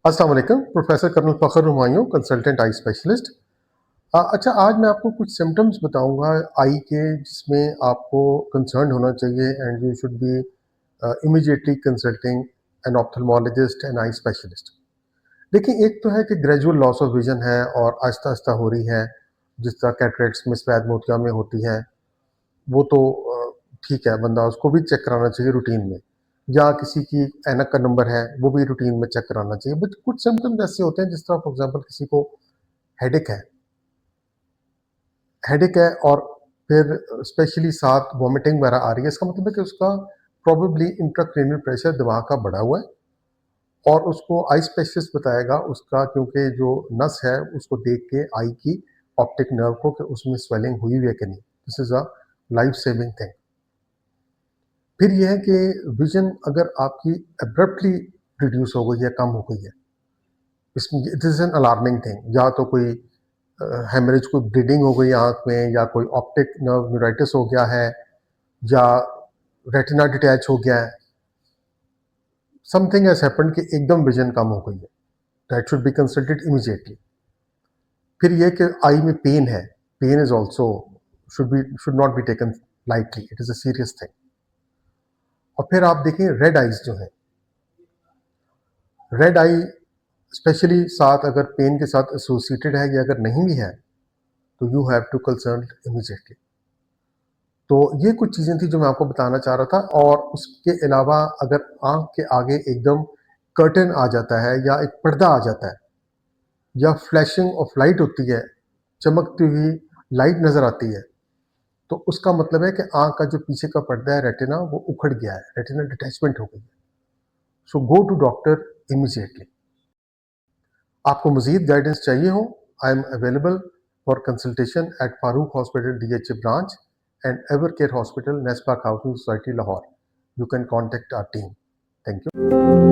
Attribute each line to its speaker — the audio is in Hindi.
Speaker 1: अस्सलाम वालेकुम, professor colonel Fakhar Humayun, consultant eye specialist. अच्छा, आज मैं आपको कुछ सिम्पटम्स बताऊंगा आई के, जिसमें आपको कंसर्न होना चाहिए and you should be immediately consulting an ophthalmologist and eye specialist. देखिए, एक तो है कि ग्रेजुअल लॉस ऑफ विजन है और आहिस्ता आहिस्ता हो रही है, जिस तरह कैटरेक्ट्स में सफ़ेद मोतिया में होती है। वो तो ठीक है, बंदा उसको भी चेक कराना चाहिए रूटीन में, या किसी की ऐनक का नंबर है वो भी रूटीन में चेक कराना चाहिए। बट कुछ सिम्टम्स ऐसे होते हैं, जिस तरह फॉर एग्जांपल किसी को हेडेक है हेडेक है और फिर स्पेशली साथ वॉमिटिंग वगैरह आ रही है, इसका मतलब है कि उसका प्रोबेबली इंट्राक्रैनियल प्रेशर दिमाग का बढ़ा हुआ है और उसको आई स्पेशलिस्ट बताएगा उसका, क्योंकि जो नस है उसको देख के आई की ऑप्टिक नर्व को कि उसमें स्वेलिंग हुई हुई है कि नहीं। This is a life saving thing. फिर यह है कि विजन अगर आपकी एब्रप्टली रिड्यूस हो गई है, कम हो गई है, इसमें this is an alarming thing. या तो कोई हेमरेज, कोई ब्लीडिंग हो गई आंख में, या कोई ऑप्टिक नर्व न्यूराइटिस हो गया है, या रेटिना डिटैच हो गया है, समथिंग हैज हैपेंड कि एकदम विजन कम हो गई है, that should be consulted immediately. फिर यह कि आई में पेन है, pain is also should not be taken lightly, it is a serious thing. और फिर आप देखें रेड आइज जो है, रेड आई स्पेशली साथ अगर पेन के साथ एसोसिएटेड है, या अगर नहीं भी है तो you have to consult immediately. तो ये कुछ चीज़ें थी जो मैं आपको बताना चाह रहा था। और उसके अलावा अगर आंख के आगे एकदम कर्टन आ जाता है, या एक पर्दा आ जाता है, या फ्लैशिंग ऑफ लाइट होती है, चमकती हुई लाइट नज़र आती है, तो उसका मतलब है कि आंख का जो पीछे का पर्दा है, रेटिना, वो उखड़ गया है, रेटिना डिटैचमेंट हो गई है। So go to doctor immediately. आपको मज़ीद गाइडेंस चाहिए हो, I am available for consultation at Farooq hospital DHA branch and Evercare hospital, Nespak housing society, Lahore. You can contact our team. Thank you.